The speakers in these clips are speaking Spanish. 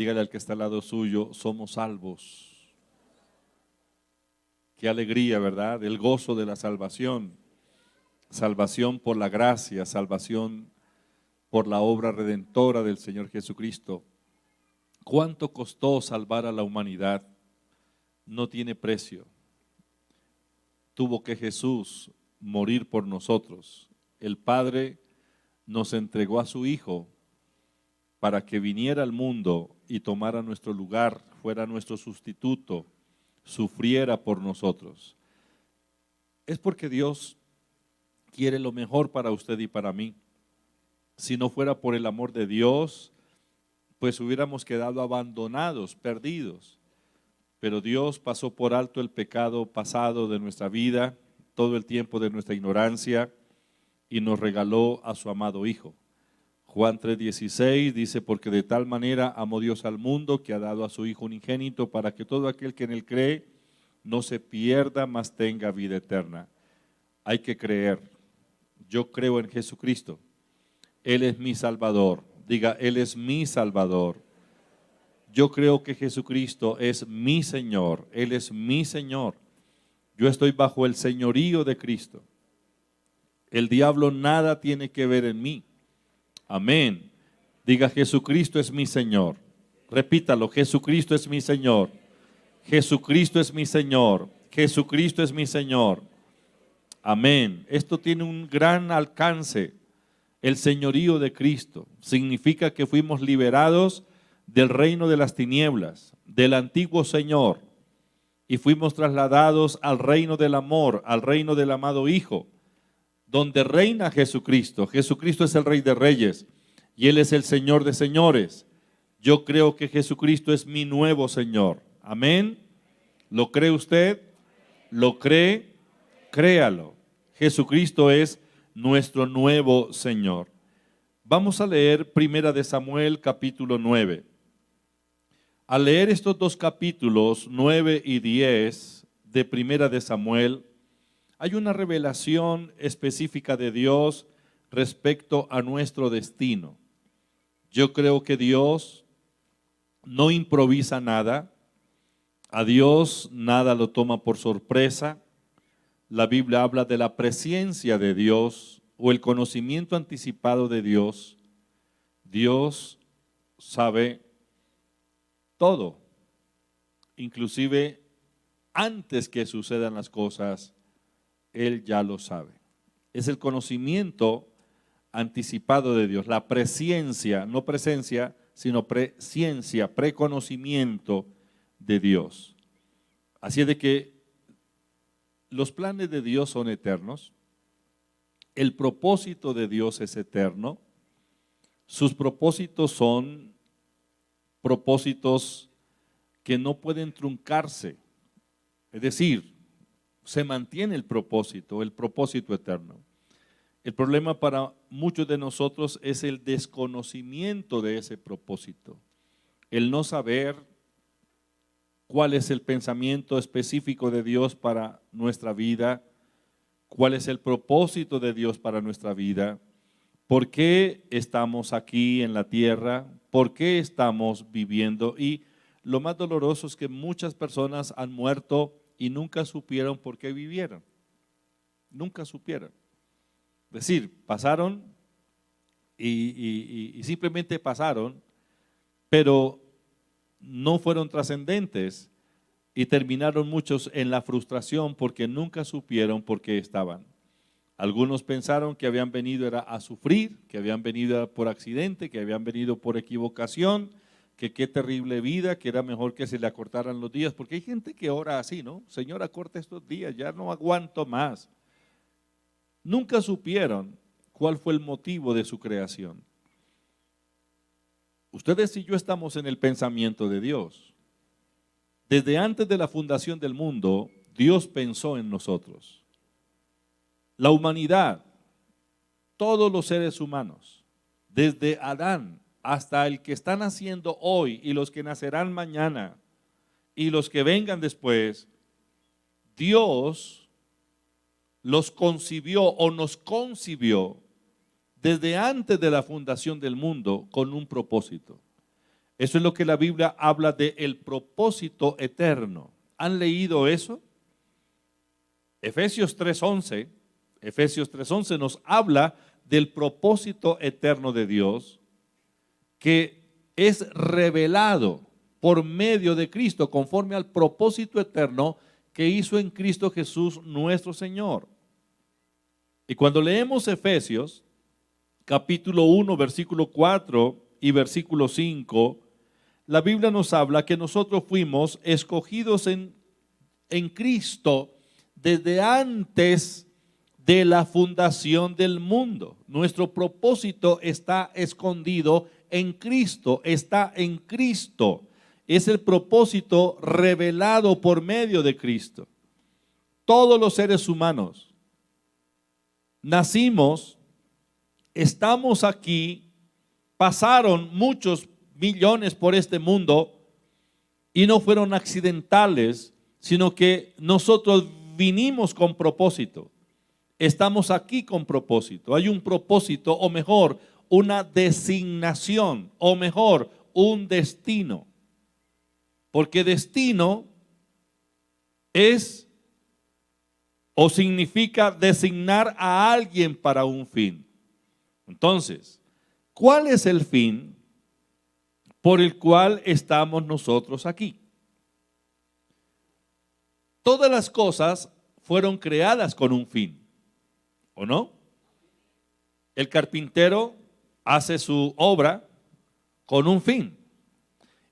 Dígale al que está al lado suyo, somos salvos. Qué alegría, ¿verdad? El gozo de la salvación. Salvación por la gracia, salvación por la obra redentora del Señor Jesucristo. ¿Cuánto costó salvar a la humanidad? No tiene precio. Tuvo que Jesús morir por nosotros. El Padre nos entregó a su Hijo para que viniera al mundo y tomara nuestro lugar, fuera nuestro sustituto, sufriera por nosotros. Es porque Dios quiere lo mejor para usted y para mí. Si no fuera por el amor de Dios, pues hubiéramos quedado abandonados, perdidos. Pero Dios pasó por alto el pecado pasado de nuestra vida, todo el tiempo de nuestra ignorancia, y nos regaló a su amado Hijo. Juan 3:16 dice, porque de tal manera amó Dios al mundo que ha dado a su Hijo unigénito para que todo aquel que en él cree no se pierda, mas tenga vida eterna. Hay que creer. Yo creo en Jesucristo. Él es mi Salvador. Diga, Él es mi Salvador. Yo creo que Jesucristo es mi Señor. Él es mi Señor. Yo estoy bajo el señorío de Cristo. El diablo nada tiene que ver en mí. Amén. Diga, Jesucristo es mi Señor. Repítalo, Jesucristo es mi Señor. Jesucristo es mi Señor. Jesucristo es mi Señor. Amén. Esto tiene un gran alcance. El señorío de Cristo significa que fuimos liberados del reino de las tinieblas, del antiguo Señor, y fuimos trasladados al reino del amor, al reino del amado Hijo, donde reina Jesucristo. Jesucristo es el Rey de Reyes y Él es el Señor de señores. Yo creo que Jesucristo es mi nuevo Señor. Amén. ¿Lo cree usted? ¿Lo cree? Créalo. Jesucristo es nuestro nuevo Señor. Vamos a leer Primera de Samuel capítulo 9. Al leer estos dos capítulos 9 y 10 de Primera de Samuel, hay una revelación específica de Dios respecto a nuestro destino. Yo creo que Dios no improvisa nada, a Dios nada lo toma por sorpresa. La Biblia habla de la presciencia de Dios o el conocimiento anticipado de Dios. Dios sabe todo, inclusive antes que sucedan las cosas, Él ya lo sabe. Es el conocimiento anticipado de Dios, la presciencia, no presencia, sino presciencia, preconocimiento de Dios. Así es de que los planes de Dios son eternos, el propósito de Dios es eterno, sus propósitos son propósitos que no pueden truncarse, es decir, se mantiene el propósito eterno. El problema para muchos de nosotros es el desconocimiento de ese propósito, el no saber cuál es el pensamiento específico de Dios para nuestra vida, cuál es el propósito de Dios para nuestra vida, por qué estamos aquí en la tierra, por qué estamos viviendo. Y lo más doloroso es que muchas personas han muerto y nunca supieron por qué vivieron, nunca supieron. Es decir, pasaron y simplemente pasaron, pero no fueron trascendentes y terminaron muchos en la frustración porque nunca supieron por qué estaban. Algunos pensaron que habían venido era a sufrir, que habían venido por accidente, que habían venido por equivocación, que qué terrible vida, que era mejor que se le acortaran los días, porque hay gente que ora así, ¿no? Señor, acorta estos días, ya no aguanto más. Nunca supieron cuál fue el motivo de su creación. Ustedes y yo estamos en el pensamiento de Dios. Desde antes de la fundación del mundo, Dios pensó en nosotros. La humanidad, todos los seres humanos, desde Adán hasta el que está naciendo hoy y los que nacerán mañana y los que vengan después, Dios los concibió o nos concibió desde antes de la fundación del mundo con un propósito. Eso es lo que la Biblia habla de el propósito eterno. ¿Han leído eso? Efesios 3:11 nos habla del propósito eterno de Dios que es revelado por medio de Cristo conforme al propósito eterno que hizo en Cristo Jesús nuestro Señor. Y cuando leemos Efesios capítulo 1, versículo 4 y versículo 5, la Biblia nos habla que nosotros fuimos escogidos en Cristo desde antes de la fundación del mundo. Nuestro propósito está escondido en Cristo, está en Cristo. Es el propósito revelado por medio de Cristo. Todos los seres humanos nacimos, estamos aquí, pasaron muchos millones por este mundo y no fueron accidentales, sino que nosotros vinimos con propósito. Estamos aquí con propósito. Hay un propósito, o mejor, una designación, o mejor, un destino. Porque destino es o significa designar a alguien para un fin. Entonces, ¿cuál es el fin por el cual estamos nosotros aquí? Todas las cosas fueron creadas con un fin, ¿o no? El carpintero hace su obra con un fin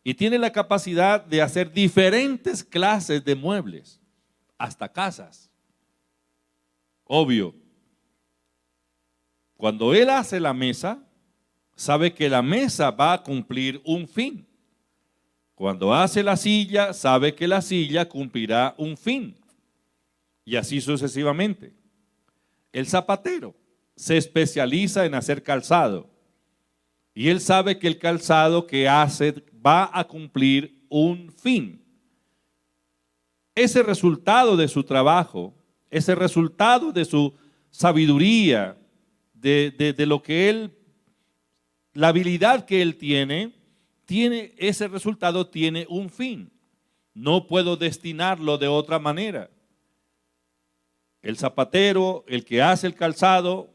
y tiene la capacidad de hacer diferentes clases de muebles, hasta casas. Obvio, cuando él hace la mesa, sabe que la mesa va a cumplir un fin. Cuando hace la silla, sabe que la silla cumplirá un fin. Y así sucesivamente. El zapatero se especializa en hacer calzado. Y él sabe que el calzado que hace va a cumplir un fin. Ese resultado de su trabajo, ese resultado de su sabiduría, de lo que él, la habilidad que él tiene, ese resultado tiene un fin. No puedo destinarlo de otra manera. El zapatero, el que hace el calzado,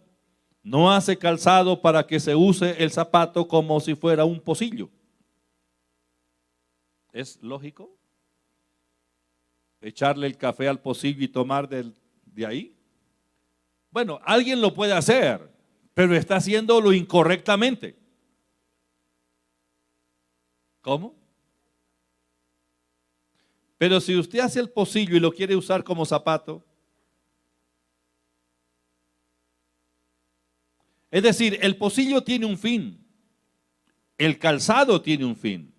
no hace calzado para que se use el zapato como si fuera un pocillo. ¿Es lógico? Echarle el café al pocillo y tomar de ahí. Bueno, alguien lo puede hacer, pero está haciéndolo incorrectamente. ¿Cómo? Pero si usted hace el pocillo y lo quiere usar como zapato, es decir, el pocillo tiene un fin, el calzado tiene un fin.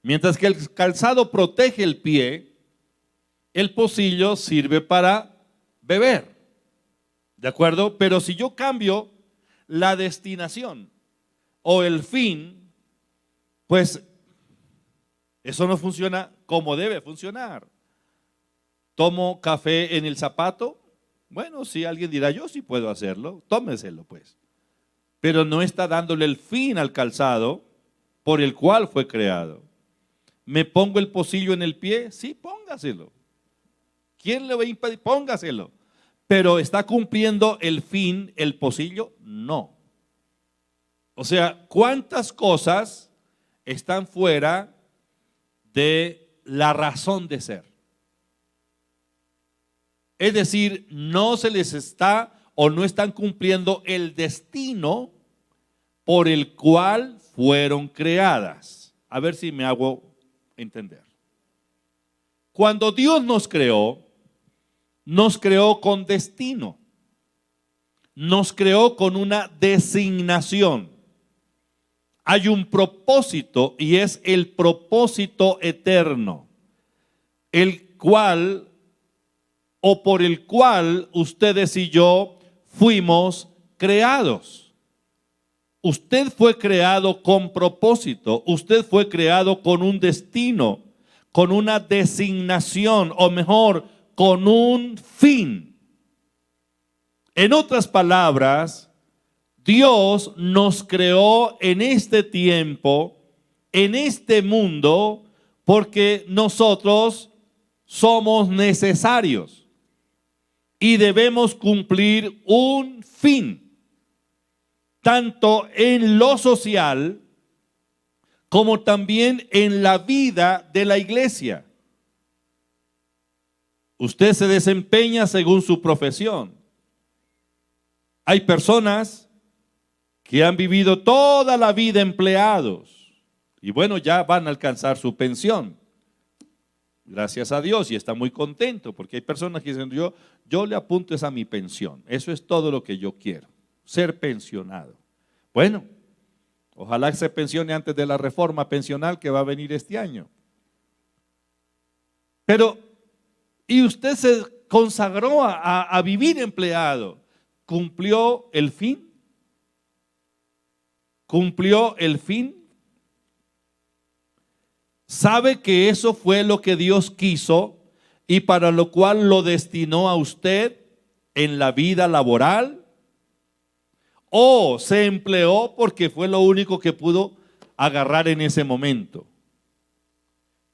Mientras que el calzado protege el pie, el pocillo sirve para beber. ¿De acuerdo? Pero si yo cambio la destinación o el fin, pues eso no funciona como debe funcionar. ¿Tomo café en el zapato? Bueno, si alguien dirá, yo sí puedo hacerlo, tómeselo pues. Pero no está dándole el fin al calzado por el cual fue creado. ¿Me pongo el pocillo en el pie? Sí, póngaselo. ¿Quién le va a impedir? Póngaselo. Pero ¿está cumpliendo el fin el pocillo? No. O sea, ¿cuántas cosas están fuera de la razón de ser? Es decir, no se les está o no están cumpliendo el destino por el cual fueron creadas. A ver si me hago entender. Cuando Dios nos creó con destino, nos creó con una designación. Hay un propósito y es el propósito eterno, el cual o por el cual ustedes y yo fuimos creados. Usted fue creado con propósito, usted fue creado con un destino, con una designación, o mejor, con un fin. En otras palabras, Dios nos creó en este tiempo en este mundo porque nosotros somos necesarios y debemos cumplir un fin, tanto en lo social como también en la vida de la iglesia. Usted se desempeña según su profesión. Hay personas que han vivido toda la vida empleados y bueno, ya van a alcanzar su pensión. Gracias a Dios, y está muy contento porque hay personas que dicen, yo le apunto a mi pensión. Eso es todo lo que yo quiero, ser pensionado. Bueno, ojalá se pensione antes de la reforma pensional que va a venir este año. Pero, y usted se consagró a vivir empleado. ¿Cumplió el fin? ¿Cumplió el fin? ¿Sabe que eso fue lo que Dios quiso y para lo cual lo destinó a usted en la vida laboral? ¿O se empleó porque fue lo único que pudo agarrar en ese momento?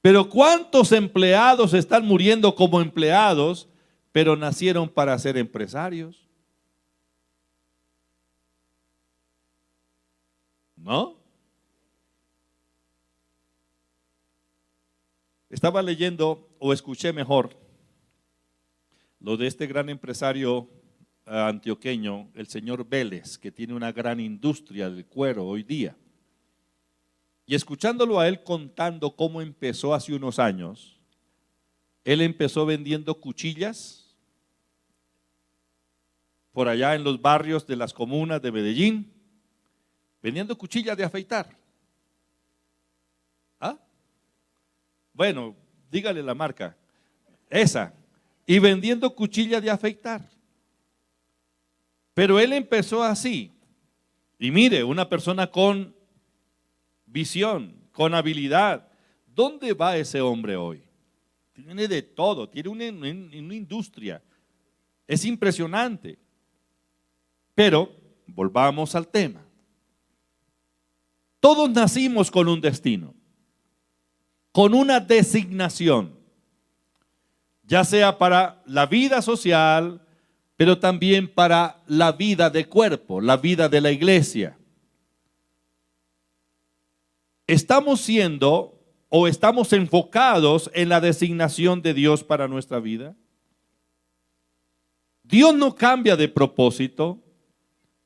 Pero ¿cuántos empleados están muriendo como empleados, pero nacieron para ser empresarios? ¿No? Estaba leyendo, o escuché mejor, lo de este gran empresario antioqueño, el señor Vélez, que tiene una gran industria del cuero hoy día. Y escuchándolo a él contando cómo empezó hace unos años, él empezó vendiendo cuchillas por allá en los barrios de las comunas de Medellín, vendiendo cuchillas de afeitar. ¿Ah? Bueno, dígale la marca, esa, y vendiendo cuchillas de afeitar. Pero él empezó así, y mire, una persona con visión, con habilidad. ¿Dónde va ese hombre hoy? Tiene de todo, tiene una industria, es impresionante. Pero, volvamos al tema. Todos nacimos con un destino, con una designación, ya sea para la vida social, pero también para la vida de cuerpo, la vida de la iglesia. ¿Estamos siendo o estamos enfocados en la designación de Dios para nuestra vida? Dios no cambia de propósito.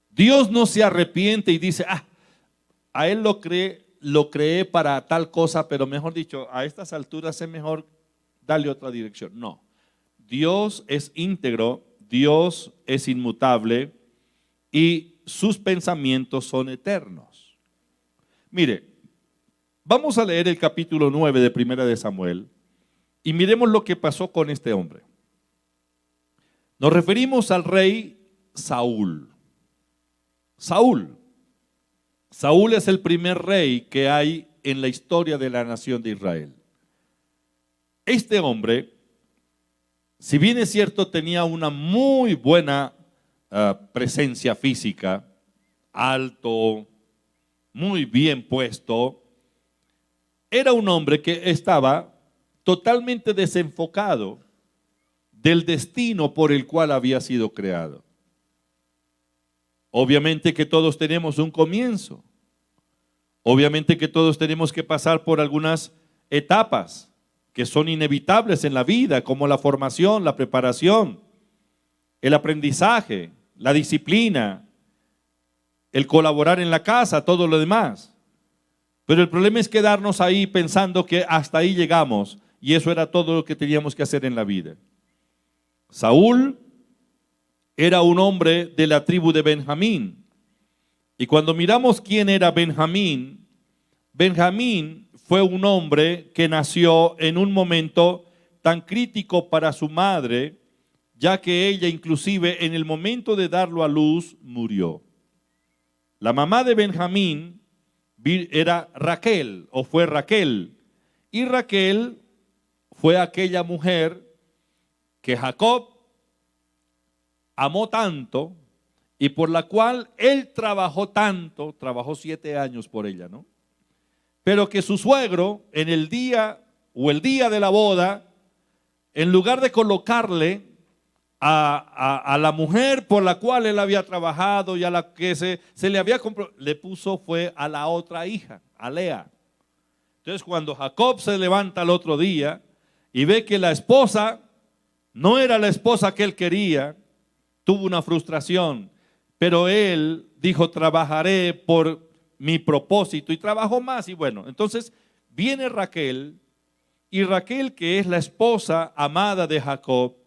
Dios no se arrepiente y dice, a Él lo creé para tal cosa, pero mejor dicho, a estas alturas es mejor darle otra dirección. No, Dios es íntegro, Dios es inmutable y sus pensamientos son eternos. Mire, vamos a leer el capítulo 9 de Primera de Samuel y miremos lo que pasó con este hombre. Nos referimos al rey Saúl. Saúl es el primer rey que hay en la historia de la nación de Israel. Este hombre, si bien es cierto, tenía una muy buena presencia física, alto, muy bien puesto, era un hombre que estaba totalmente desenfocado del destino por el cual había sido creado. Obviamente que todos tenemos un comienzo. Obviamente que todos tenemos que pasar por algunas etapas que son inevitables en la vida, como la formación, la preparación, el aprendizaje, la disciplina, el colaborar en la casa, todo lo demás. Pero el problema es quedarnos ahí pensando que hasta ahí llegamos y eso era todo lo que teníamos que hacer en la vida. Saúl era un hombre de la tribu de Benjamín. Y cuando miramos quién era Benjamín, Benjamín fue un hombre que nació en un momento tan crítico para su madre, ya que ella inclusive en el momento de darlo a luz murió. La mamá de Benjamín era Raquel, o fue Raquel, y Raquel fue aquella mujer que Jacob amó tanto y por la cual él trabajó tanto, trabajó 7 años por ella, ¿no? pero que su suegro en el día de la boda, en lugar de colocarle a la mujer por la cual él había trabajado y a la que se le había comprado, le puso fue a la otra hija, a Lea. Entonces cuando Jacob se levanta al otro día y ve que la esposa no era la esposa que él quería, tuvo una frustración, pero él dijo: trabajaré por mi propósito, y trabajó más. Y bueno, entonces viene Raquel, y Raquel, que es la esposa amada de Jacob,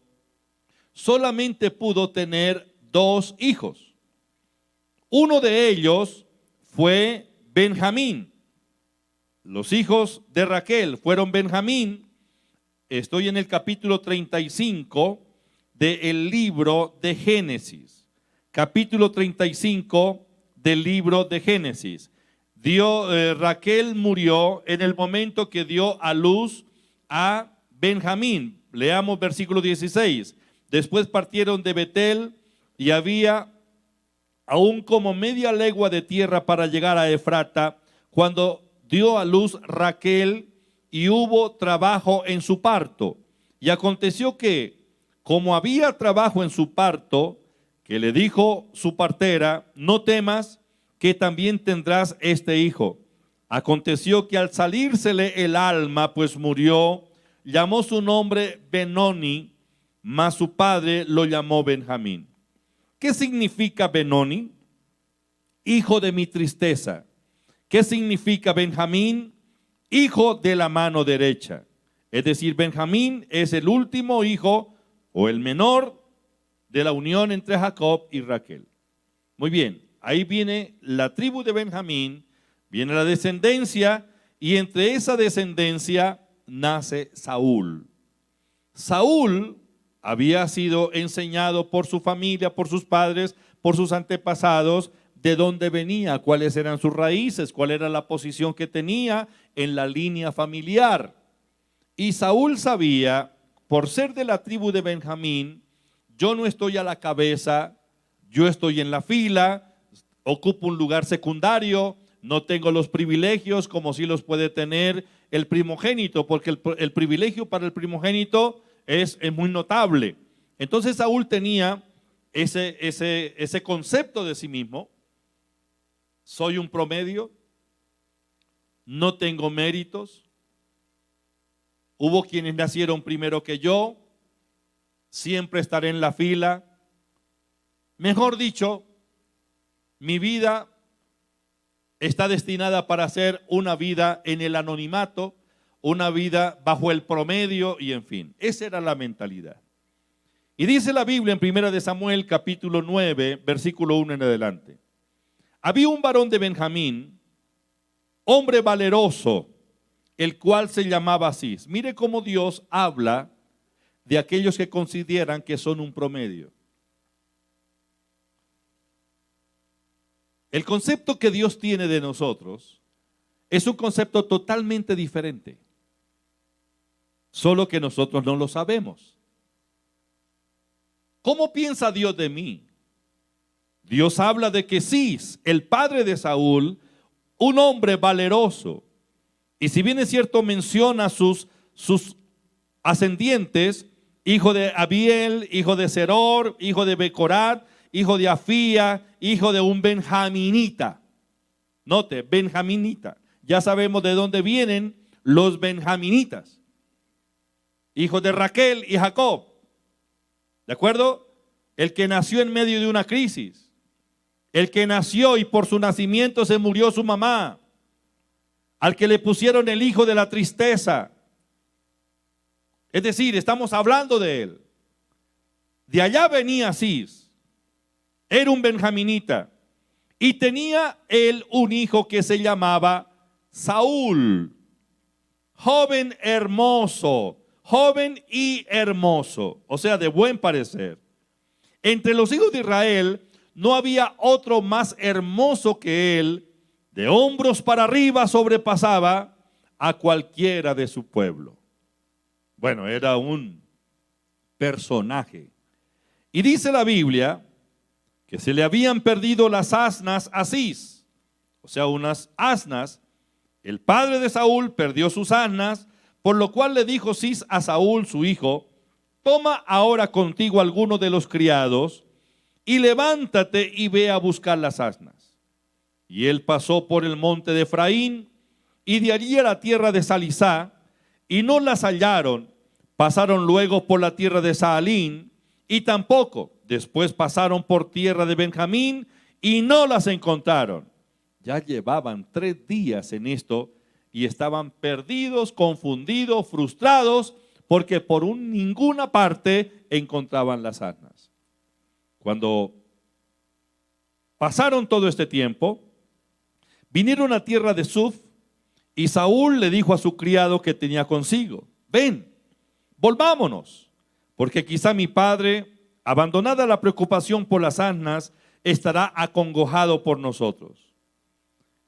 solamente pudo tener 2 hijos. Uno de ellos fue Benjamín. Los hijos de Raquel fueron Benjamín. Estoy en el capítulo 35 del libro de Génesis. Capítulo 35 del libro de Génesis. Raquel murió en el momento que dio a luz a Benjamín. Leamos versículo 16. Después partieron de Betel y había aún como media legua de tierra para llegar a Efrata, cuando dio a luz Raquel, y hubo trabajo en su parto. Y aconteció que, como había trabajo en su parto, que le dijo su partera: no temas, que también tendrás este hijo. Aconteció que al salírsele el alma, pues murió, llamó su nombre Benoni, mas su padre lo llamó Benjamín. ¿Qué significa Benoni? Hijo de mi tristeza. ¿Qué significa Benjamín? Hijo de la mano derecha. Es decir, Benjamín es el último hijo o el menor de la unión entre Jacob y Raquel. Muy bien, ahí viene la tribu de Benjamín, viene la descendencia, y entre esa descendencia nace Saúl. Saúl había sido enseñado por su familia, por sus padres, por sus antepasados, de dónde venía, cuáles eran sus raíces, cuál era la posición que tenía en la línea familiar. Y Saúl sabía, por ser de la tribu de Benjamín: yo no estoy a la cabeza, yo estoy en la fila, ocupo un lugar secundario, no tengo los privilegios como sí los puede tener el primogénito, porque el privilegio para el primogénito es muy notable. Entonces Saúl tenía ese concepto de sí mismo: soy un promedio, no tengo méritos, hubo quienes nacieron primero que yo, siempre estaré en la fila. Mejor dicho, mi vida está destinada para ser una vida en el anonimato, una vida bajo el promedio, y en fin, esa era la mentalidad. Y dice la Biblia en 1 de Samuel capítulo 9, versículo 1 en adelante: había un varón de Benjamín, hombre valeroso, el cual se llamaba Cis. Mire cómo Dios habla de aquellos que consideran que son un promedio. El concepto que Dios tiene de nosotros es un concepto totalmente diferente, solo que nosotros no lo sabemos. ¿Cómo piensa Dios de mí? Dios habla de que Cis, el padre de Saúl, un hombre valeroso, y si bien es cierto menciona sus ascendientes: hijo de Abiel, hijo de Seror, hijo de Becorat, hijo de Afía, hijo de un benjaminita. Note, benjaminita. Ya sabemos de dónde vienen los benjaminitas, hijos de Raquel y Jacob. ¿De acuerdo? El que nació en medio de una crisis, el que nació y por su nacimiento se murió su mamá, al que le pusieron el hijo de la tristeza. Es decir, estamos hablando de él. De allá venía Cis, era un benjaminita, y tenía él un hijo que se llamaba Saúl, joven y hermoso, o sea, de buen parecer. Entre los hijos de Israel no había otro más hermoso que él, de hombros para arriba sobrepasaba a cualquiera de su pueblo. Bueno, era un personaje. Y dice la Biblia que se le habían perdido las asnas a Cis, o sea, unas asnas El padre de Saúl perdió sus asnas, por lo cual le dijo Cis a Saúl su hijo: toma ahora contigo alguno de los criados y levántate y ve a buscar las asnas. Y él pasó por el monte de Efraín y de allí a la tierra de Salisá, y no las hallaron. Pasaron luego por la tierra de Saalín, y tampoco. Después pasaron por tierra de Benjamín, y no las encontraron. Ya llevaban 3 días en esto, y estaban perdidos, confundidos, frustrados, porque por ninguna parte encontraban las asnas. Cuando pasaron todo este tiempo, vinieron a tierra de Suf, y Saúl le dijo a su criado que tenía consigo: ven, volvámonos, porque quizá mi padre, abandonada la preocupación por las asnas, estará acongojado por nosotros.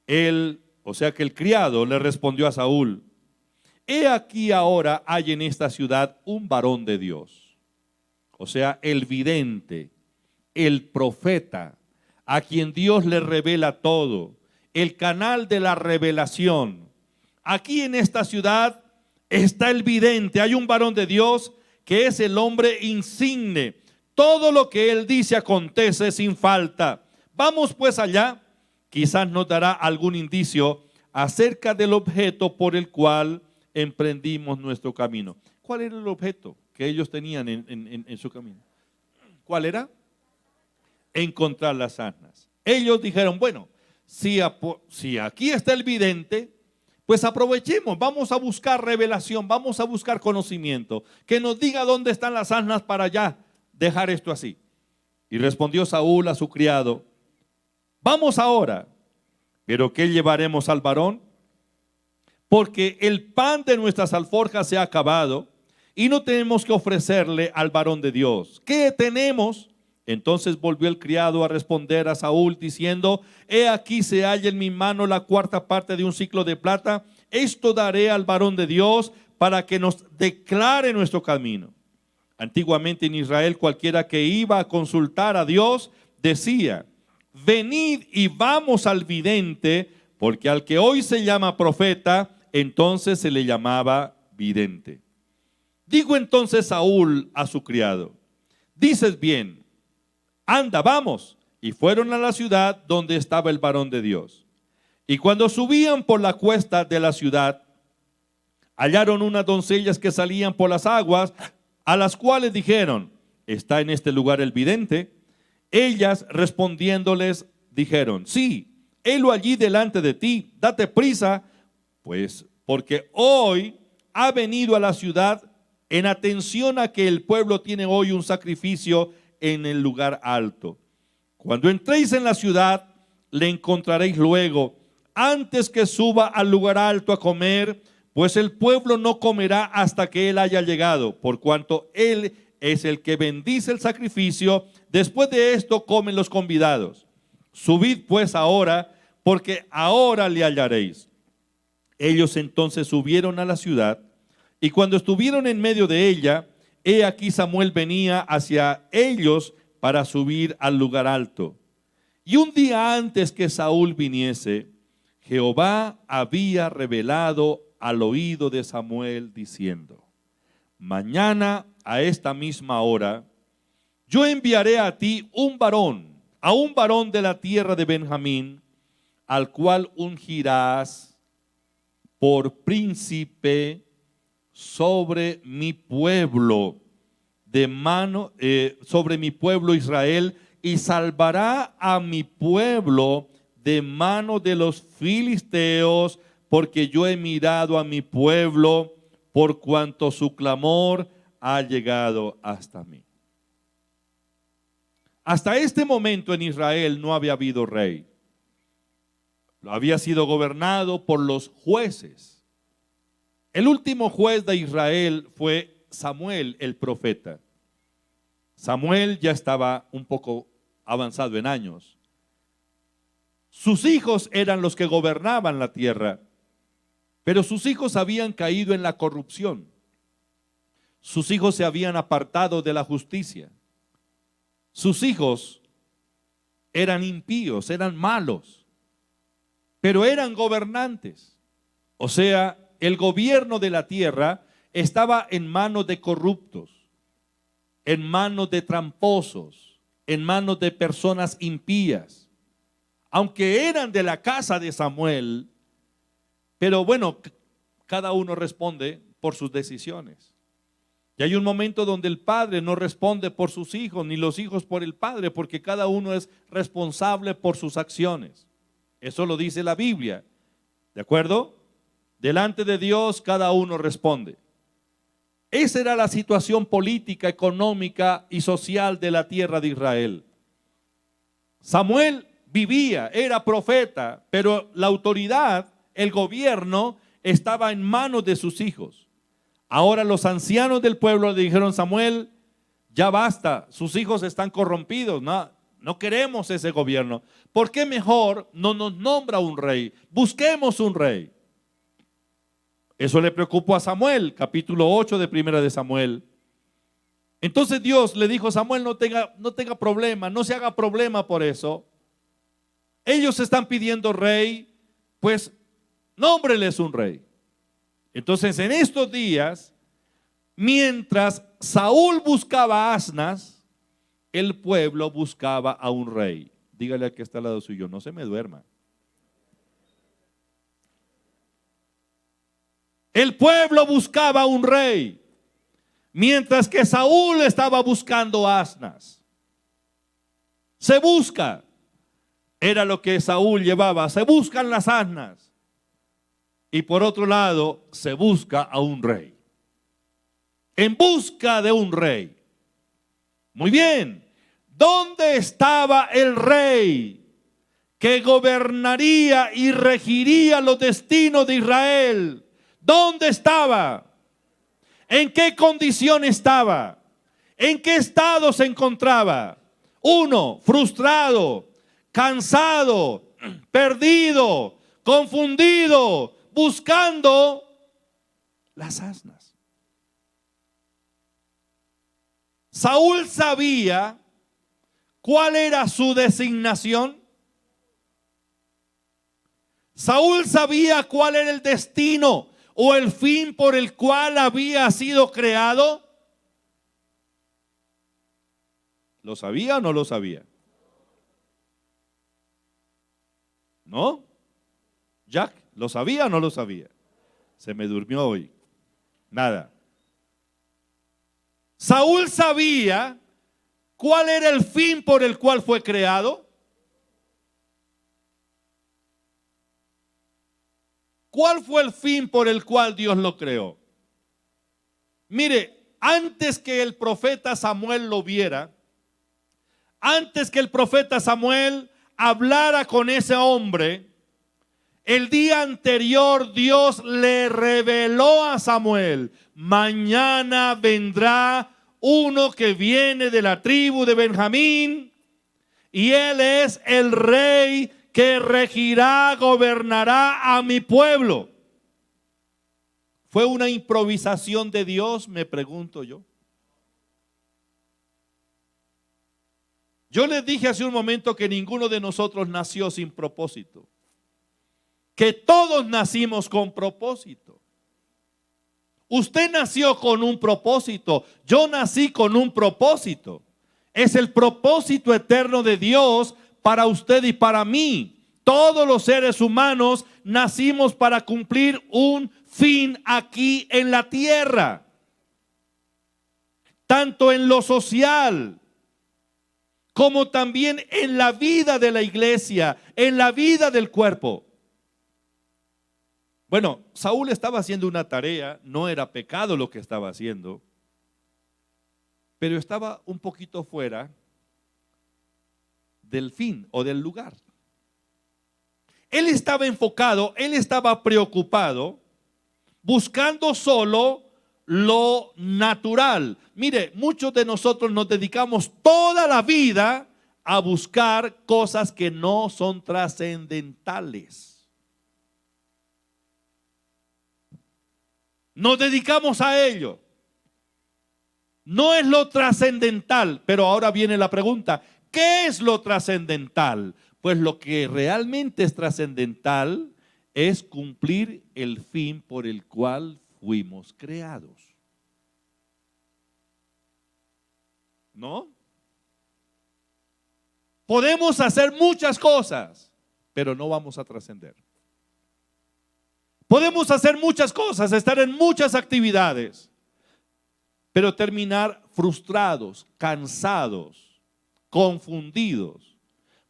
Él, o sea que el criado, le respondió a Saúl: he aquí ahora hay en esta ciudad un varón de Dios, o sea, el vidente, el profeta, a quien Dios le revela todo, el canal de la revelación. Aquí en esta ciudad está el vidente, hay un varón de Dios que es el hombre insigne. Todo lo que él dice acontece sin falta. Vamos pues allá, quizás nos dará algún indicio acerca del objeto por el cual emprendimos nuestro camino. ¿Cuál era el objeto que ellos tenían en su camino? ¿Cuál era? Encontrar las asnas. Ellos dijeron: bueno, si aquí está el vidente, pues aprovechemos, vamos a buscar revelación, vamos a buscar conocimiento, que nos diga dónde están las asnas para ya dejar esto así. Y respondió Saúl a su criado: vamos ahora, pero ¿qué llevaremos al varón? Porque el pan de nuestras alforjas se ha acabado y no tenemos que ofrecerle al varón de Dios. ¿Qué tenemos? Entonces volvió el criado a responder a Saúl diciendo: he aquí se halla en mi mano la 4ª parte de un siclo de plata. Esto daré al varón de Dios para que nos declare nuestro camino. Antiguamente en Israel cualquiera que iba a consultar a Dios decía: venid y vamos al vidente, porque al que hoy se llama profeta, entonces se le llamaba vidente. Dijo entonces Saúl a su criado: dices bien, anda, vamos. Y fueron a la ciudad donde estaba el varón de Dios. Y cuando subían por la cuesta de la ciudad, hallaron unas doncellas que salían por las aguas, a las cuales dijeron: ¿está en este lugar el vidente? Ellas respondiéndoles dijeron: sí, helo allí delante de ti, date prisa, pues porque hoy ha venido a la ciudad en atención a que el pueblo tiene hoy un sacrificio en el lugar alto. Cuando entréis en la ciudad, le encontraréis luego, antes que suba al lugar alto a comer, pues el pueblo no comerá hasta que él haya llegado, por cuanto él es el que bendice el sacrificio. Después de esto comen los convidados. Subid pues ahora, porque ahora le hallaréis. Ellos entonces subieron a la ciudad, y cuando estuvieron en medio de ella, he aquí Samuel venía hacia ellos para subir al lugar alto. Y un día antes que Saúl viniese, Jehová había revelado al oído de Samuel diciendo: mañana a esta misma hora yo enviaré a ti a un varón de la tierra de Benjamín, al cual ungirás por príncipe sobre mi pueblo sobre mi pueblo Israel, y salvará a mi pueblo de mano de los filisteos, porque yo he mirado a mi pueblo por cuanto su clamor ha llegado hasta mí. Hasta este momento en Israel no había habido rey. Había sido gobernado por los jueces. El último juez de Israel fue Samuel, el profeta. Samuel ya estaba un poco avanzado en años. Sus hijos eran los que gobernaban la tierra, pero sus hijos habían caído en la corrupción. Sus hijos se habían apartado de la justicia. Sus hijos eran impíos, eran malos, pero eran gobernantes. O sea, el gobierno de la tierra estaba en manos de corruptos, en manos de tramposos, en manos de personas impías. Aunque eran de la casa de Samuel, pero bueno, cada uno responde por sus decisiones. Y hay un momento donde el padre no responde por sus hijos, ni los hijos por el padre, porque cada uno es responsable por sus acciones. Eso lo dice la Biblia. ¿De acuerdo? Delante de Dios cada uno responde. Esa era la situación política, económica y social de la tierra de Israel. Samuel vivía, era profeta, pero la autoridad, el gobierno, estaba en manos de sus hijos. Ahora los ancianos del pueblo le dijeron: Samuel, ya basta, sus hijos están corrompidos, no queremos ese gobierno. ¿Por qué mejor no nos nombra un rey? Busquemos un rey. Eso le preocupó a Samuel, capítulo 8 de Primera de Samuel. Entonces Dios le dijo: Samuel, no tenga problema, no se haga problema por eso. Ellos están pidiendo rey, pues nómbreles un rey. Entonces en estos días, mientras Saúl buscaba asnas, el pueblo buscaba a un rey. Dígale al que está al lado suyo: no se me duerma. El pueblo buscaba un rey, mientras que Saúl estaba buscando asnas. Se busca, era lo que Saúl llevaba, se buscan las asnas. Y por otro lado, se busca a un rey. En busca de un rey. Muy bien, ¿dónde estaba el rey que gobernaría y regiría los destinos de Israel? ¿Dónde estaba? ¿En qué condición estaba? ¿En qué estado se encontraba? Uno, frustrado, cansado, perdido, confundido, buscando las asnas. Saúl sabía cuál era su designación. Saúl sabía cuál era el destino o el fin por el cual había sido creado. ¿Lo sabía o no lo sabía? ¿No? Jack, ¿lo sabía o no lo sabía? Se me durmió hoy. Nada. Saúl sabía cuál era el fin por el cual fue creado. ¿Cuál fue el fin por el cual Dios lo creó? Mire, antes que el profeta Samuel lo viera, antes que el profeta Samuel hablara con ese hombre, el día anterior Dios le reveló a Samuel: mañana vendrá uno que viene de la tribu de Benjamín y él es el rey que regirá, gobernará a mi pueblo. ¿Fue una improvisación de Dios? Me pregunto yo. Yo les dije hace un momento que ninguno de nosotros nació sin propósito, que todos nacimos con propósito. Usted nació con un propósito, yo nací con un propósito. Es el propósito eterno de Dios para usted y para mí. Todos los seres humanos nacimos para cumplir un fin aquí en la tierra, tanto en lo social como también en la vida de la iglesia, en la vida del cuerpo. Bueno, Saúl estaba haciendo una tarea, no era pecado lo que estaba haciendo, pero estaba un poquito fuera del fin o del lugar. Él estaba enfocado, él estaba preocupado, buscando solo lo natural. Mire, muchos de nosotros nos dedicamos toda la vida a buscar cosas que no son trascendentales. Nos dedicamos a ello. No es lo trascendental, pero ahora viene la pregunta: ¿qué es lo trascendental? Pues lo que realmente es trascendental es cumplir el fin por el cual fuimos creados. ¿No? Podemos hacer muchas cosas, pero no vamos a trascender. Podemos hacer muchas cosas, estar en muchas actividades, pero terminar frustrados, cansados, confundidos,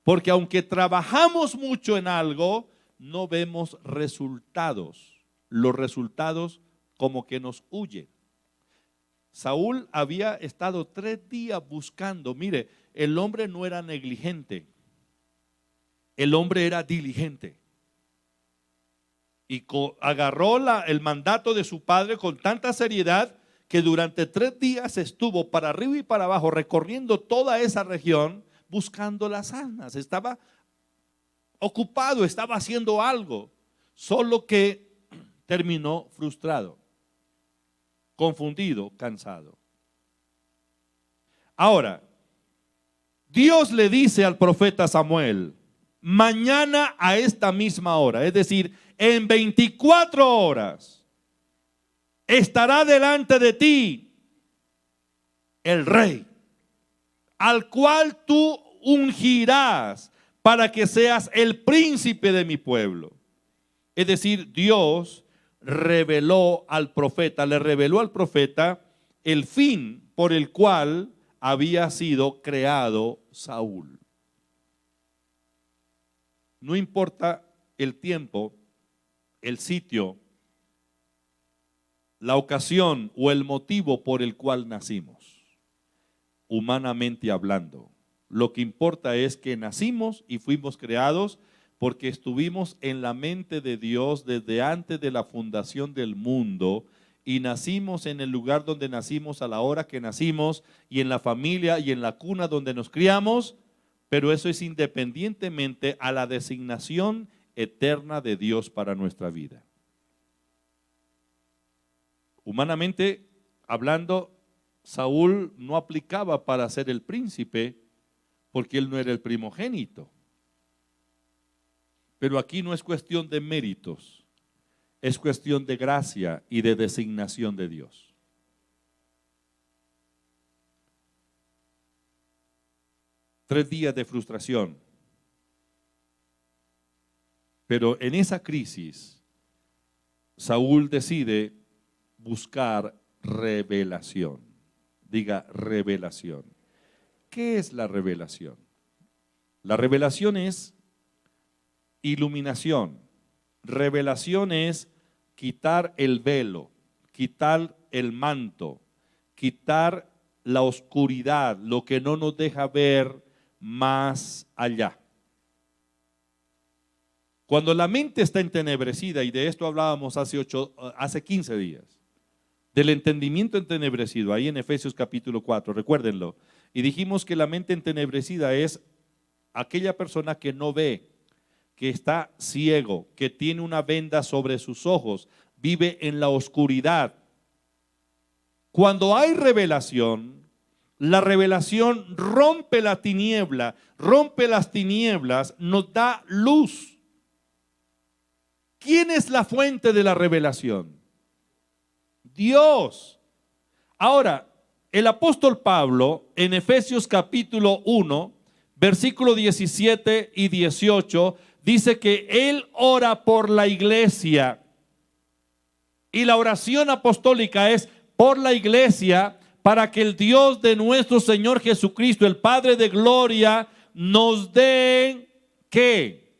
porque aunque trabajamos mucho en algo, no vemos resultados. Los resultados como que nos huyen. Saúl había estado 3 días buscando. Mire, el hombre no era negligente, el hombre era diligente. Y agarró el mandato de su padre con tanta seriedad que durante 3 días estuvo para arriba y para abajo recorriendo toda esa región buscando las almas. Estaba ocupado, estaba haciendo algo, solo que terminó frustrado, confundido, cansado. Ahora, Dios le dice al profeta Samuel: mañana a esta misma hora, es decir, en 24 horas, estará delante de ti el rey, al cual tú ungirás para que seas el príncipe de mi pueblo. Es decir, Dios reveló al profeta, le reveló al profeta el fin por el cual había sido creado Saúl. No importa el tiempo, el sitio, la ocasión o el motivo por el cual nacimos, humanamente hablando. Lo que importa es que nacimos y fuimos creados porque estuvimos en la mente de Dios desde antes de la fundación del mundo, y nacimos en el lugar donde nacimos, a la hora que nacimos, y en la familia y en la cuna donde nos criamos, pero eso es independientemente a la designación eterna de Dios para nuestra vida. Humanamente hablando, Saúl no aplicaba para ser el príncipe porque él no era el primogénito. Pero aquí no es cuestión de méritos, es cuestión de gracia y de designación de Dios. Tres días de frustración. Pero en esa crisis, Saúl decide buscar revelación. Diga revelación. ¿Qué es la revelación? La revelación es iluminación. Revelación es quitar el velo, quitar el manto, quitar la oscuridad, lo que no nos deja ver más allá. Cuando la mente está entenebrecida, y de esto hablábamos hace 15 días, del entendimiento entenebrecido, ahí en Efesios capítulo 4, recuérdenlo, y dijimos que la mente entenebrecida es aquella persona que no ve, que está ciego, que tiene una venda sobre sus ojos, vive en la oscuridad. Cuando hay revelación, la revelación rompe la tiniebla, rompe las tinieblas, nos da luz. ¿Quién es la fuente de la revelación? Dios. Ahora, el apóstol Pablo en Efesios capítulo 1, versículo 17 y 18, dice que él ora por la iglesia. Y la oración apostólica es por la iglesia, para que el Dios de nuestro Señor Jesucristo, el Padre de gloria, nos dé, ¿qué?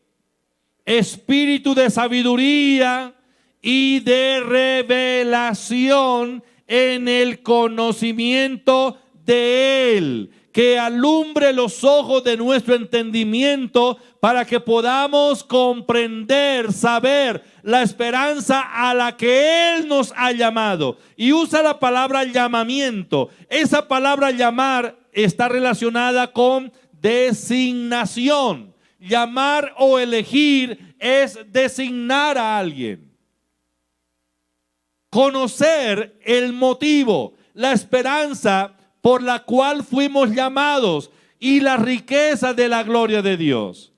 Espíritu de sabiduría y de revelación en el conocimiento de Él, que alumbre los ojos de nuestro entendimiento para que podamos comprender, saber la esperanza a la que Él nos ha llamado. Y usa la palabra llamamiento. Esa palabra llamar está relacionada con designación. Llamar o elegir es designar a alguien. Conocer el motivo, la esperanza por la cual fuimos llamados y la riqueza de la gloria de Dios.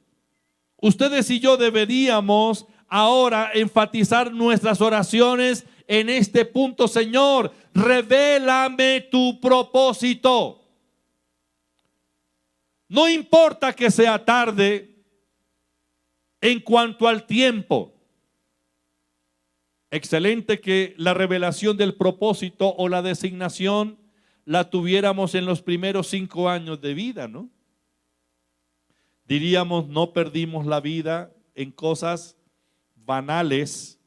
Ustedes y yo deberíamos ahora enfatizar nuestras oraciones en este punto. Señor, revélame tu propósito. No importa que sea tarde en cuanto al tiempo. Excelente que la revelación del propósito o la designación la tuviéramos en los primeros 5 años de vida, ¿no? Diríamos, no perdimos la vida en cosas banales,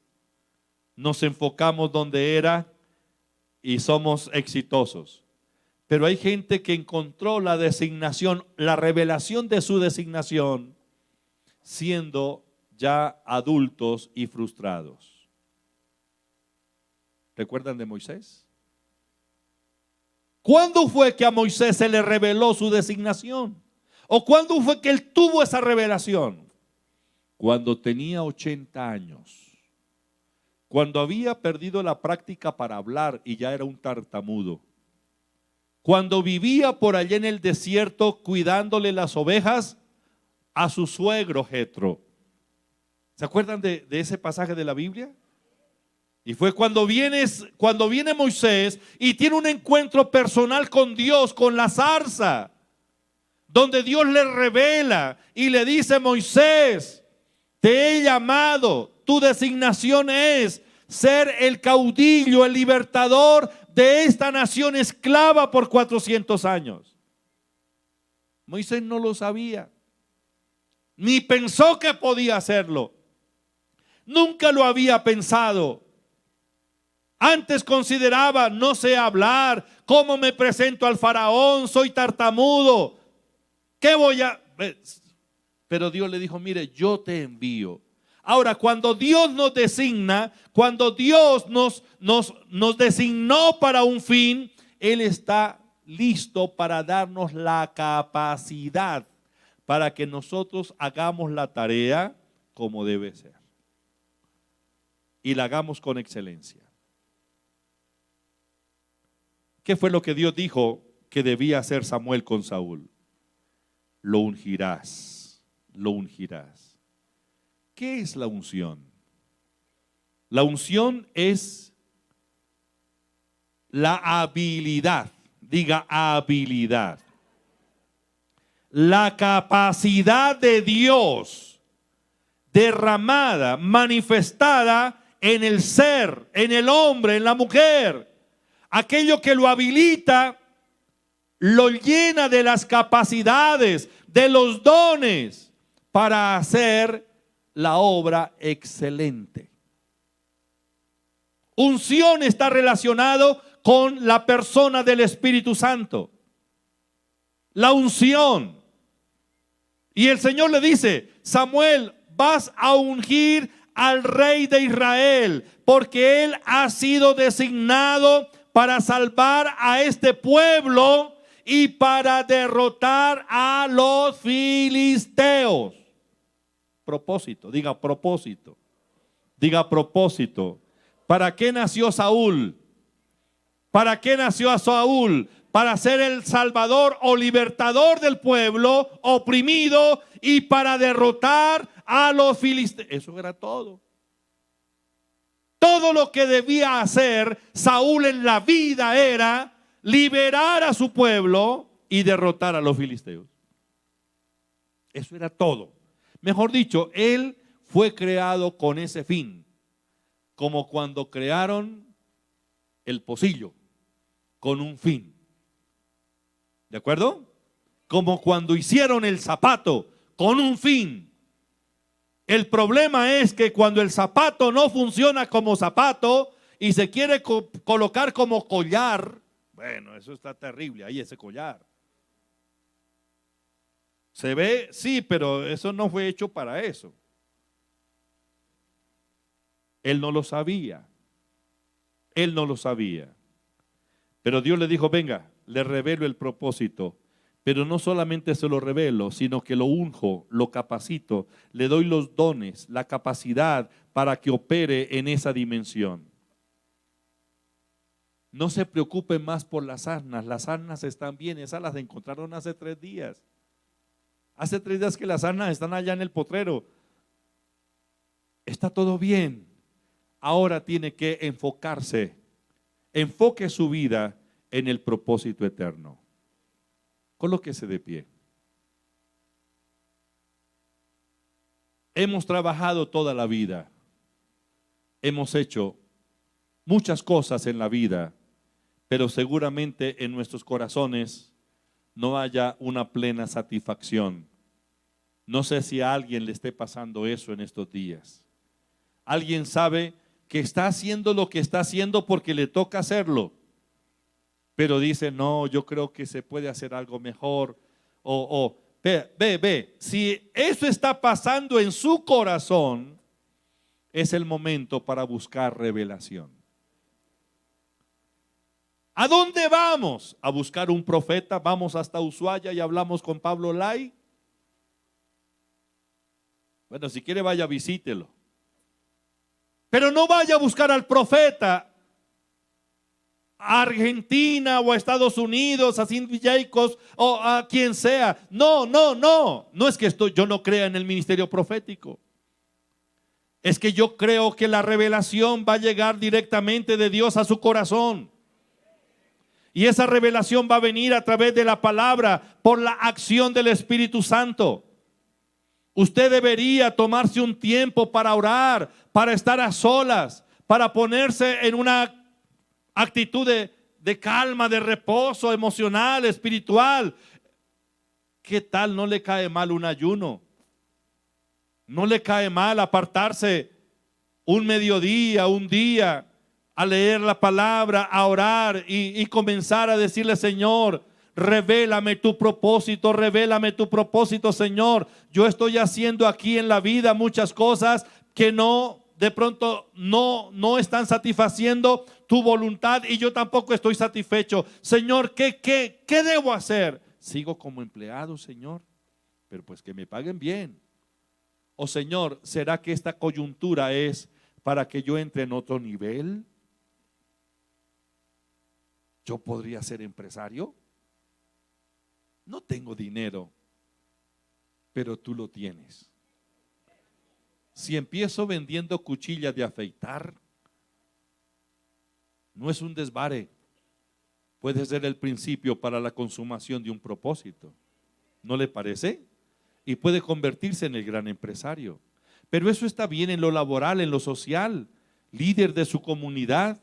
nos enfocamos donde era y somos exitosos. Pero hay gente que encontró la designación, la revelación de su designación, siendo ya adultos y frustrados. ¿Recuerdan de Moisés? ¿Cuándo fue que a Moisés se le reveló su designación? ¿O cuándo fue que él tuvo esa revelación? Cuando tenía 80 años. Cuando había perdido la práctica para hablar y ya era un tartamudo. Cuando vivía por allá en el desierto cuidándole las ovejas a su suegro Jetro. ¿Se acuerdan de ese pasaje de la Biblia? Y fue cuando viene Moisés y tiene un encuentro personal con Dios, con la zarza, donde Dios le revela y le dice: Moisés, te he llamado, tu designación es ser el caudillo, el libertador de esta nación esclava por 400 años. Moisés no lo sabía, ni pensó que podía hacerlo. Nunca lo había pensado. Antes consideraba: no sé hablar, ¿cómo me presento al faraón? Soy tartamudo, ¿qué voy a...? Pero Dios le dijo: mire, yo te envío. Ahora, cuando Dios nos designa, cuando Dios nos designó para un fin, Él está listo para darnos la capacidad para que nosotros hagamos la tarea como debe ser y la hagamos con excelencia. ¿Qué fue lo que Dios dijo que debía hacer Samuel con Saúl? Lo ungirás, lo ungirás. ¿Qué es la unción? La unción es la habilidad, diga habilidad, la capacidad de Dios derramada, manifestada en el ser, en el hombre, en la mujer. Aquello que lo habilita, lo llena de las capacidades, de los dones para hacer la obra excelente. Unción está relacionado con la persona del Espíritu Santo. La unción. Y el Señor le dice: Samuel, vas a ungir al rey de Israel, porque él ha sido designado para salvar a este pueblo y para derrotar a los filisteos. Propósito, diga propósito. Diga propósito. ¿Para qué nació Saúl? ¿Para qué nació Saúl? Para ser el salvador o libertador del pueblo oprimido y para derrotar a los filisteos. Eso era todo. Todo lo que debía hacer Saúl en la vida era liberar a su pueblo y derrotar a los filisteos. Eso era todo. Mejor dicho, él fue creado con ese fin. Como cuando crearon el pocillo, con un fin. ¿De acuerdo? Como cuando hicieron el zapato, con un fin. El problema es que cuando el zapato no funciona como zapato y se quiere colocar como collar, bueno, eso está terrible, ahí ese collar. Se ve, sí, pero eso no fue hecho para eso. Él no lo sabía. Él no lo sabía. Pero Dios le dijo: venga, le revelo el propósito. Pero no solamente se lo revelo, sino que lo unjo, lo capacito, le doy los dones, la capacidad para que opere en esa dimensión. No se preocupen más por las asnas están bien, esas las encontraron hace 3 días. Hace 3 días que las asnas están allá en el potrero. está todo bien. Ahora tiene que enfoque su vida en el propósito eterno. Colóquese de pie. Hemos trabajado toda la vida. Hemos hecho muchas cosas en la vida, pero seguramente en nuestros corazones no haya una plena satisfacción. No sé si a alguien le esté pasando eso en estos días. Alguien sabe que está haciendo lo que está haciendo porque le toca hacerlo, pero dice, no, yo creo que se puede hacer algo mejor. Ve, si eso está pasando en su corazón, es el momento para buscar revelación. ¿A dónde vamos? ¿A buscar un profeta? ¿Vamos hasta Ushuaia y hablamos con Pablo Lai? Bueno, si quiere vaya, visítelo. Pero no vaya a buscar al profeta a Argentina o a Estados Unidos, a Cindy Jacobs o a quien sea. No. No es que yo no crea en el ministerio profético. Es que yo creo que la revelación va a llegar directamente de Dios a su corazón. Y esa revelación va a venir a través de la palabra, por la acción del Espíritu Santo. Usted debería tomarse un tiempo para orar, para estar a solas, para ponerse en una actitud de calma, de reposo emocional, espiritual. ¿Qué tal no le cae mal un ayuno? No le cae mal apartarse un mediodía, un día, a leer la palabra, a orar y comenzar a decirle, Señor, revélame tu propósito, Señor. Yo estoy haciendo aquí en la vida muchas cosas que de pronto no están satisfaciendo tu voluntad y yo tampoco estoy satisfecho. Señor, ¿qué debo hacer? Sigo como empleado, Señor, pero pues que me paguen bien. O Señor, ¿será que esta coyuntura es para que yo entre en otro nivel? ¿Yo podría ser empresario? No tengo dinero, pero tú lo tienes. Si empiezo vendiendo cuchillas de afeitar, no es un desvare. Puede ser el principio para la consumación de un propósito. ¿No le parece? Y puede convertirse en el gran empresario. Pero eso está bien en lo laboral, en lo social, líder de su comunidad.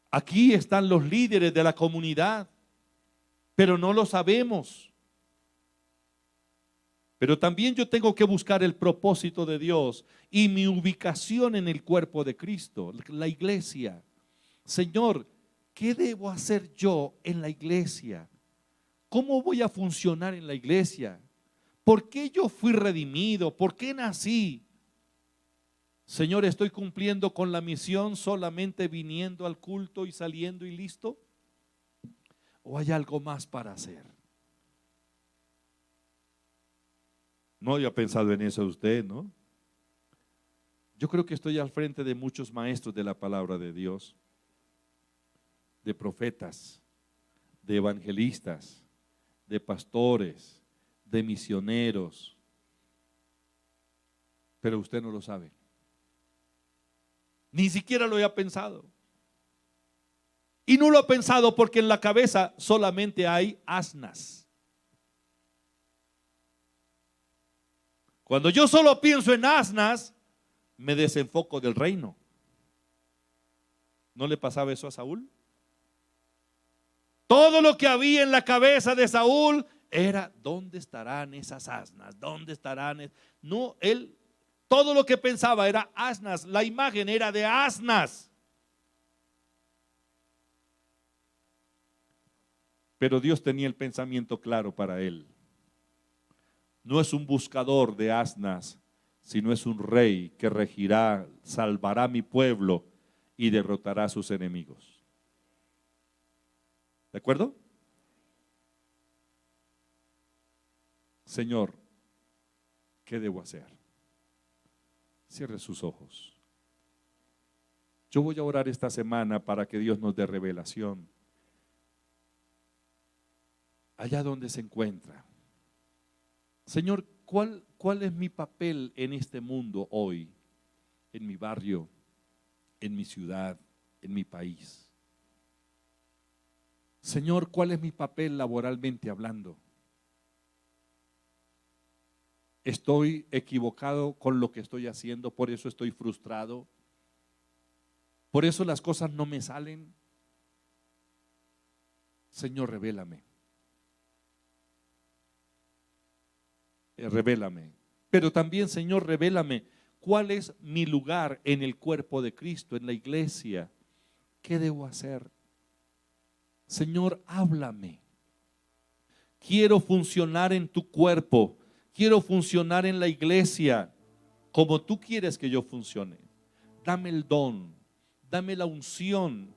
Aquí están los líderes de la comunidad, pero no lo sabemos. Pero también yo tengo que buscar el propósito de Dios y mi ubicación en el cuerpo de Cristo, la iglesia. Señor, ¿qué debo hacer yo en la iglesia? ¿Cómo voy a funcionar en la iglesia? ¿Por qué yo fui redimido? ¿Por qué nací? Señor, ¿estoy cumpliendo con la misión solamente viniendo al culto y saliendo y listo? ¿O hay algo más para hacer? No había pensado en eso usted, ¿no? Yo creo que estoy al frente de muchos maestros de la palabra de Dios, de profetas, de evangelistas, de pastores, de misioneros, pero usted no lo sabe. Ni siquiera lo había pensado. Y no lo ha pensado porque en la cabeza solamente hay asnas. Cuando yo solo pienso en asnas, me desenfoco del reino. ¿No le pasaba eso a Saúl? Todo lo que había en la cabeza de Saúl era, ¿dónde estarán esas asnas? ¿Dónde estarán? No, él, todo lo que pensaba era asnas. La imagen era de asnas. Pero Dios tenía el pensamiento claro para él. No es un buscador de asnas, sino es un rey que regirá, salvará a mi pueblo y derrotará a sus enemigos. ¿De acuerdo? Señor, ¿qué debo hacer? Cierre sus ojos. Yo voy a orar esta semana para que Dios nos dé revelación. Allá donde se encuentra. Señor, ¿cuál ¿cuál es mi papel en este mundo hoy? En mi barrio, en mi ciudad, en mi país. Señor, ¿cuál es mi papel laboralmente hablando? ¿Estoy equivocado con lo que estoy haciendo? ¿Por eso estoy frustrado? ¿Por eso las cosas no me salen? Señor, revélame. Revélame. Pero también, Señor, revélame cuál es mi lugar en el cuerpo de Cristo, en la iglesia. ¿Qué debo hacer? Señor, háblame. Quiero funcionar en tu cuerpo. Quiero funcionar en la iglesia como tú quieres que yo funcione. Dame el don, dame la unción.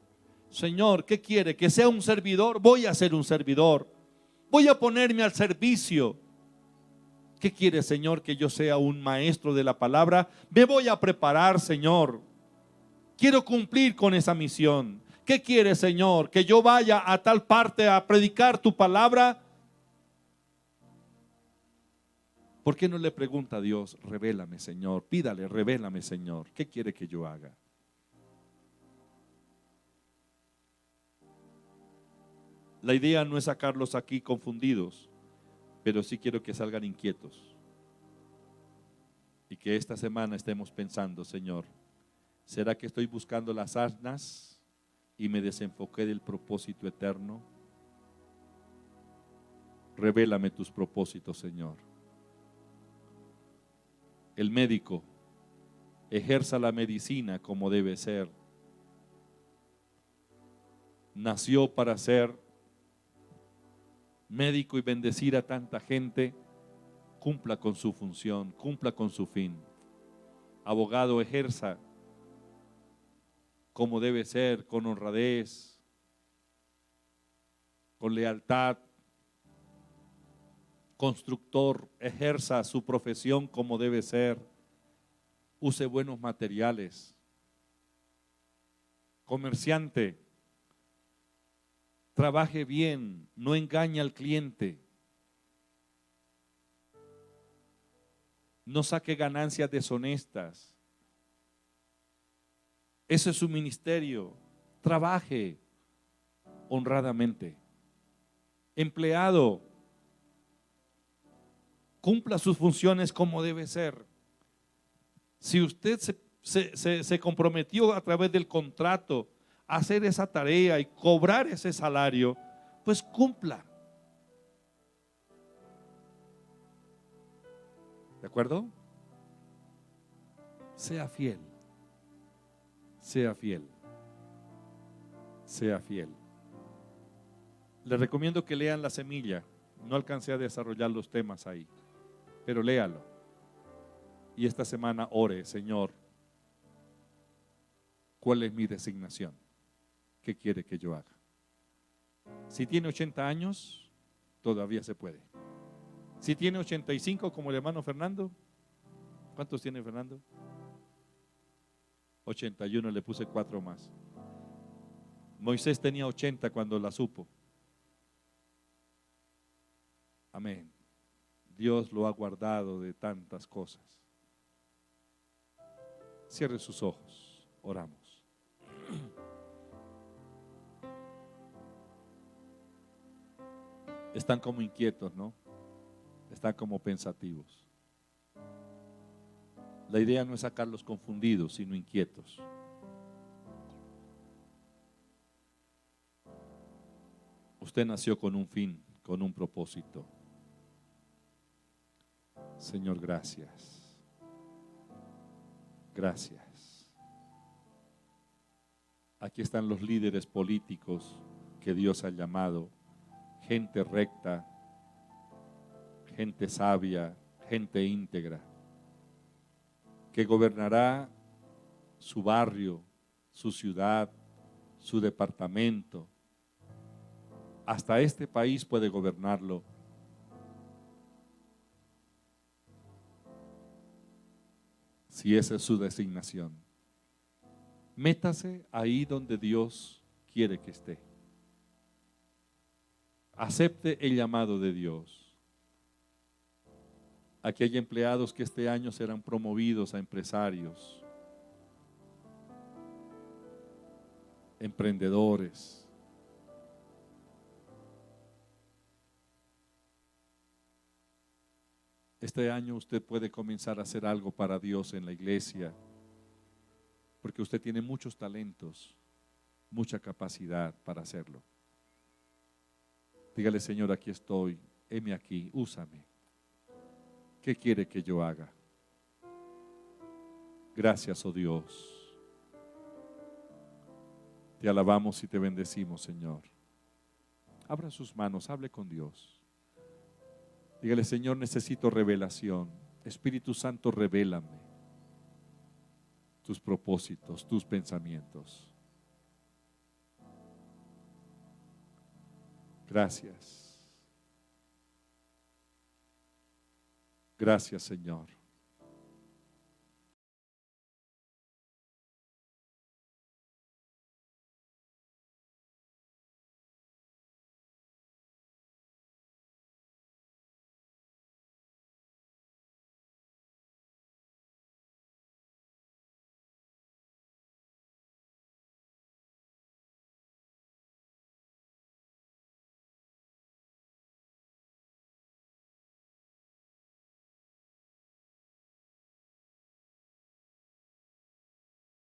Señor, ¿qué quiere? ¿Que sea un servidor? Voy a ser un servidor. Voy a ponerme al servicio. ¿Qué quiere, Señor? Que yo sea un maestro de la palabra. Me voy a preparar, Señor. Quiero cumplir con esa misión. ¿Qué quiere, Señor? Que yo vaya a tal parte a predicar tu palabra. ¿Por qué no le pregunta a Dios? Revélame, Señor. Pídale, revélame, Señor. ¿Qué quiere que yo haga? La idea no es sacarlos aquí confundidos, pero sí quiero que salgan inquietos. Y que esta semana estemos pensando, Señor, ¿será que estoy buscando las asnas y me desenfoqué del propósito eterno? Revélame tus propósitos, Señor. El médico ejerza la medicina como debe ser. Nació para ser médico y bendecir a tanta gente. Cumpla con su función, cumpla con su fin. Abogado, ejerza como debe ser, con honradez, con lealtad. Constructor, ejerza su profesión como debe ser. Use buenos materiales. Comerciante, trabaje bien, no engañe al cliente. No saque ganancias deshonestas. Ese es su ministerio. Trabaje honradamente. Empleado, cumpla sus funciones como debe ser. Si usted se comprometió a través del contrato a hacer esa tarea y cobrar ese salario, pues cumpla. ¿De acuerdo? Sea fiel. Sea fiel. Sea fiel. Les recomiendo que lean La Semilla. No alcancé a desarrollar los temas ahí, pero léalo. Y esta semana ore, Señor, ¿cuál es mi designación? ¿Qué quiere que yo haga? Si tiene 80 años, todavía se puede. Si tiene 85 como el hermano Fernando, ¿cuántos tiene Fernando? 81, le puse 4 más. Moisés tenía 80 cuando la supo. Amén. Dios lo ha guardado de tantas cosas. Cierre sus ojos, oramos. Están como inquietos, ¿no? Están como pensativos. La idea no es sacarlos confundidos, sino inquietos. Usted nació con un fin, con un propósito. Señor, gracias. Gracias. Aquí están los líderes políticos que Dios ha llamado, gente recta, gente sabia, gente íntegra, que gobernará su barrio, su ciudad, su departamento. Hasta este país puede gobernarlo. Si esa es su designación, métase ahí donde Dios quiere que esté. Acepte el llamado de Dios. Aquí hay empleados que este año serán promovidos a empresarios, emprendedores. Este año usted puede comenzar a hacer algo para Dios en la iglesia, porque usted tiene muchos talentos, mucha capacidad para hacerlo. Dígale: Señor, aquí estoy, heme aquí, úsame. ¿Qué quiere que yo haga? Gracias, oh Dios. Te alabamos y te bendecimos, Señor. Abra sus manos, hable con Dios. Dígale: Señor, necesito revelación. Espíritu Santo, revélame tus propósitos, tus pensamientos. Gracias. Gracias, Señor.